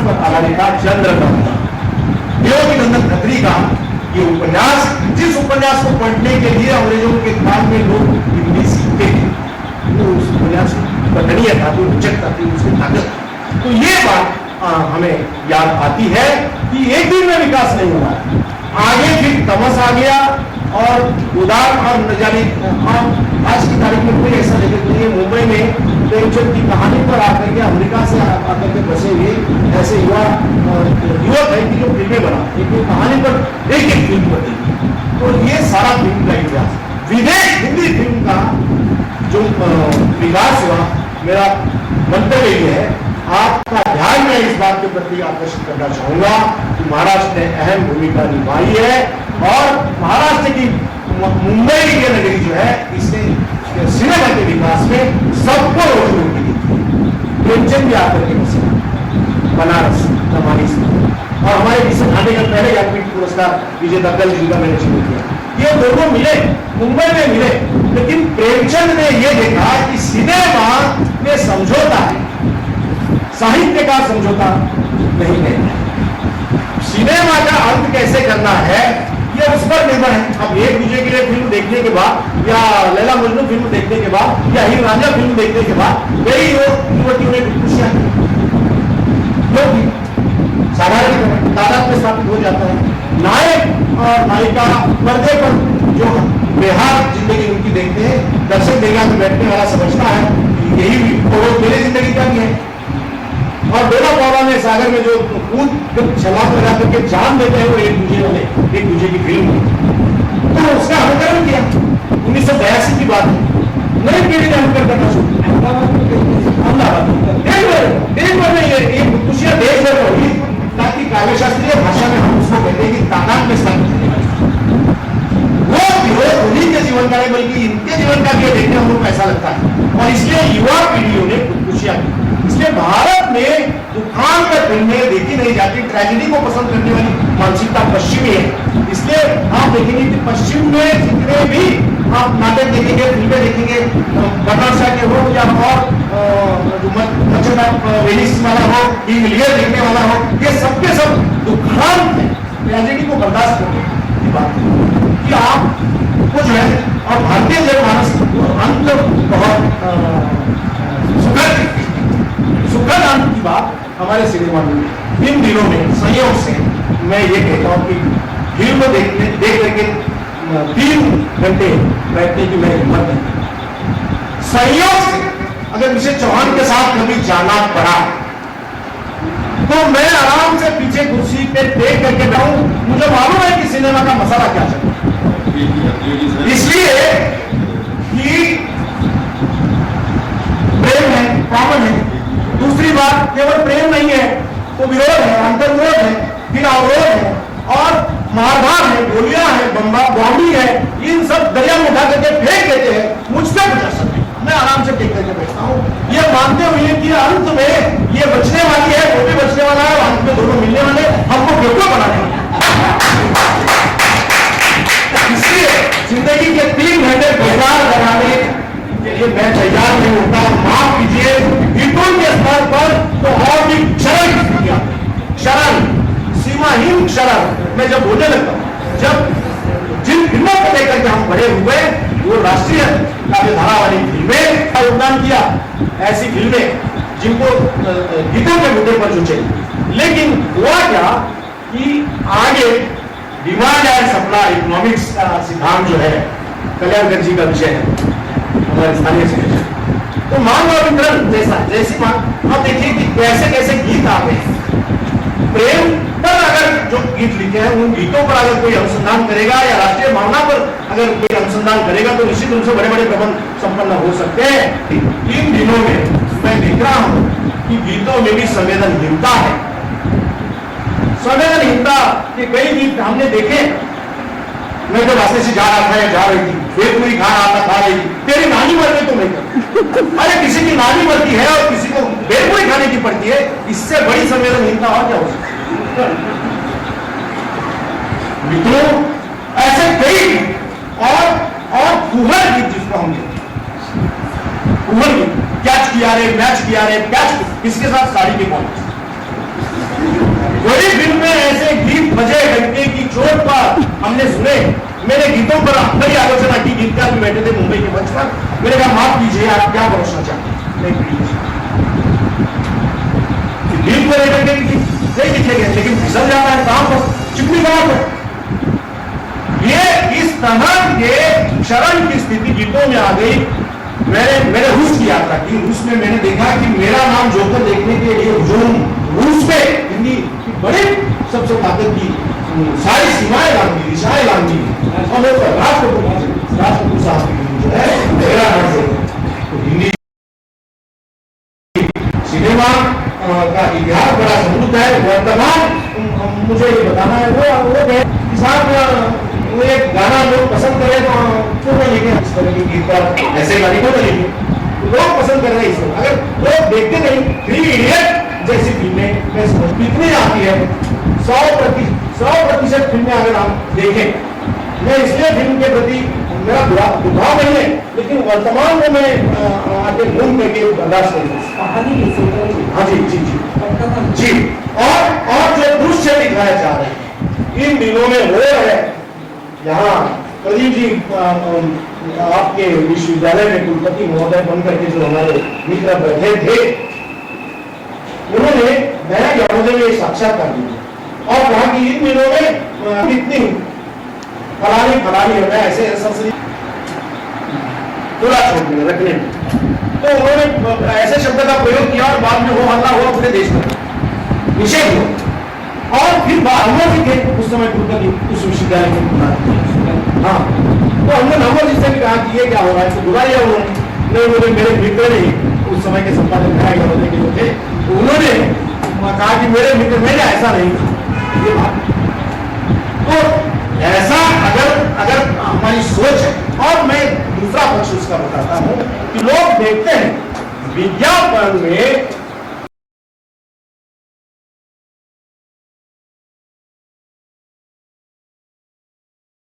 पर आधारित था, चंद्रगंगा। योगिनंदन खत्री का ये उपन्यास, जिस उपन्यास को पढ़ने के लिए अंग्रेजों के काल में लोग हिंदी सीखते थे, तो उस उपन्यास की पठनीय था, तो उच्चता थी, उसकी ताकत। तो ये बात हमें याद आती है कि एक दिन में विकास नहीं हुआ, आगे फिर तमस आ गया और उदार और न जाने आज की तारीख में कोई ऐसा लेखक नहीं है। मुंबई में प्रेमचंद की कहानी पर आकर के अमेरिका से आकर के बसे हुए ऐसे युवक है कि जो फिल्में बना, एक कहानी पर एक फिल्म बनी। तो ये सारा फिल्म का इतिहास, विदेश हिंदी फिल्म का जो विकास हुआ, मेरा मंतव्य ये है, आपका ध्यान मैं इस बात के प्रति आकर्षित करना चाहूंगा कि महाराष्ट्र ने अहम भूमिका निभाई है और महाराष्ट्र की मुंबई की नगरी जो है, इसने सिनेमा के विकास में सबको रोशनी दी। प्रेमचंद भी आकर के बसे बनारस नवानी से, और हमारे किसी आने का पहले ज्ञानपीठ पुरस्कार विजेता कल जिनका मैंने शुरू किया, ये दोनों मिले, मुंबई में मिले। लेकिन प्रेमचंद ने यह देखा कि सिनेमा में समझौता है, साहित्य का समझौता नहीं है। सिनेमा का अंत कैसे करना है यह उस पर निर्भर है। अब एक दूसरे के लिए फिल्म देखने के बाद, या लैला मजनू फिल्म देखने के बाद, या हीर रांझा फिल्म देखने के बाद कई युवतियों ने खुशियां साधारण तादाद में स्थापित हो जाता है। नायक और नायिका पर्दे पर जो बेहाल जिंदगी उनकी देखते हैं, दर्शक देगा में बैठने वाला समझता है यही पड़ोस मेरी जिंदगी का भी है। और डोला पौड़ा में सागर में जो कूद छलांग लगा करके जान देते हैं वो एक दूसरे की फिल्म, तो उसका अनुकरण किया। 1982 की बात है, नई पीढ़ी ने अनुकरण करना शुरू किया। खुशियां देश भर में हुई, ताकि काव्यशास्त्रीय भाषा में हम उसको कहते हैं कि तादाद में स्थापित करने वाली वो विरोध उन्हीं के जीवन का है, बल्कि इनके जीवन का भी देखने हमको ऐसा लगता है। और इसलिए युवा पीढ़ियों ने खुदकुशियां की। इसलिए भारत में दुखान में फिल्में देखी नहीं जाती, ट्रेजेडी को पसंद करने वाली मानसिकता पश्चिमी है। इसलिए आप देखेंगे कि पश्चिम में जितने भी आप नाटक देखेंगे, फिल्में देखेंगे, बनारसा के हो या और वेनिस वाला हो, किंग लियर देखने वाला हो, ये सबके सब दुखान है, ट्रेजेडी को बर्दाश्त करने की बात कि आप कुछ है। और भारतीय जनमानस अंत बहुत सुखद अंत की बात हमारे सिनेमा में इन दिनों में संयोग से मैं ये कहता हूं कि फिल्म देख करके 3 घंटे बैठने की मैं हिम्मत नहीं। संयोग से अगर मुझे चौहान के साथ कभी जाना पड़ा तो मैं आराम से पीछे कुर्सी पे देख करके बैठूं, मुझे मालूम है कि सिनेमा का मसाला क्या चल रहा है। इसलिए कि प्रेम है, कॉमन है। दूसरी बात, केवल प्रेम नहीं है तो विरोध है, अंतर्विरोध है, फिर अवरोध है और मारधार है, गोलियां है, बॉम्बी है, इन सब दरिया में उठा करके फेंक देते हैं। मुझसे कुछ असर नहीं, मैं आराम से देख करके बैठता हूँ, ये मानते हुए कि अंत में ये बचने वाली है, वो भी बचने वाला है, अंत में दोनों मिलने वाले, हमको बेवकूफ बनाने वाले। इसलिए जिंदगी के 3 घंटे बेकार बनाने के लिए मैं तैयार नहीं होता। माफ कीजिए, गीतों के स्तर पर तो और भी शरण, सीमाहीन शरण मैं जब बोलने लगता हूं, जब जिन फिल्मों को लेकर के हम बड़े हुए, वो राष्ट्रीय काव्यधारा वाली फिल्में का योगदान किया, ऐसी फिल्में जिनको गीतों के मुद्दे पर जो चली। लेकिन हुआ क्या कि आगे डिमांड एंड सप्लाई इकोनॉमिक्स का सिद्धांत जो है कल्याणकर जी का विषय है, हमारे स्थानीय से तो मांग और वितरण जैसी मांग। अब देखिए कि कैसे कैसे गीत आ गए। प्रेम पर अगर जो गीत लिखे हैं उन गीतों पर अगर कोई अनुसंधान करेगा या राष्ट्रीय भावना पर अगर कोई अनुसंधान करेगा तो निश्चित रूप से बड़े बड़े प्रबंध संपन्न हो सकते हैं। इन दिनों में मैं देख रहा हूं कि गीतों में भी संवेदनहीनता है। संवेदनहीनता के कई गीत हमने देखे। मैं तो रास्ते से जा रहा था या जा रही थी, भेलपुरी खा रहा था, खा रही थी, तेरी नानी मर गई तो मैं अरे किसी की नानी मरती है और किसी को भेलपुरी खाने की पड़ती है, इससे बड़ी संवेदनहीनता और क्या हो सकती है। मित्रों, ऐसे कई और फुहर गीत जिसको हम फुहर गीत, कैच किया रे, मैच किया रे, कैच किसके साथ, साड़ी के कौन बड़ी फिल्म में ऐसे गीत बजे घंटे की चोट पर हमने सुने। मेरे गीतों पर बड़ी आलोचना की। गीतकार भी बैठे थे मुंबई के मंच पर। मैंने कहा माफ कीजिए, आप क्या परोसना चाहते हैं? नहीं दिल को लेकर के नहीं लिखे गए, लेकिन फिसल जाता है कहां पर? चिपली कहां पर? ये इस तरह के शरण की स्थिति गीतों में आ गई। मैंने रूस की यात्रा की। रूस में मैंने देखा कि मेरा नाम जोकर देखने के लिए हुजूम रूस में हिंदी की बड़े सबसे ताकत की सारी सीमाएं लांग दी, दिशाएं लांग दी। और राष्ट्रपति साहब की जो है मेरा नाम जोकर, तो हिंदी सिनेमा का इतिहास बड़ा समृद्ध है। वर्तमान मुझे ये बताना है वो किसान वो एक गाना लोग पसंद करें तो क्यों नहीं लिखे? इस तरह की गीत पर ऐसे गाने क्यों नहीं लिखे? लोग पसंद कर रहे हैं इसको। अगर लोग देखते नहीं, थ्री इडियट जैसी फिल्में कितनी आती है? 100% फिल्में अगर हम देखें, मैं इसलिए फिल्म के प्रति मेरा दुभाव नहीं है, लेकिन वर्तमान में मैं आके घूम करके बर्दाश्त नहीं। हाँ जी जी जी जी। और जो दृश्य दिखाया जा रहा है इन दिनों में वो है, यहाँ प्रदीप जी आपके विश्वविद्यालय में कुलपति महोदय बनकर के जो हमारे मित्र बैठे थे, उन्होंने नया ज्ञानोदय में साक्षात्कार दिया और कहा कि इन दिनों में कितनी फलानी है, ऐसे थोड़ा छोड़ रखने में। तो उन्होंने ऐसे शब्द का प्रयोग किया और बाद में वो हल्ला हुआ पूरे देश में, निषेध हुआ। और फिर नवों जी थे उस समय कुलपति उस विश्वविद्यालय में। हाँ, तो हमने नवों जी से भी कहा कि ये क्या हो रहा है, तो बुला लिया उन्होंने। मेरे मित्र ने उस समय के संपादक ज्ञानोदय के जो थे, तो उन्होंने कहा कि मेरे मित्र, मैंने ऐसा नहीं कहा ये बात। तो ऐसा अगर हमारी सोच है, और मैं दूसरा पक्ष उसका बताता हूं कि लोग देखते हैं विज्ञापन में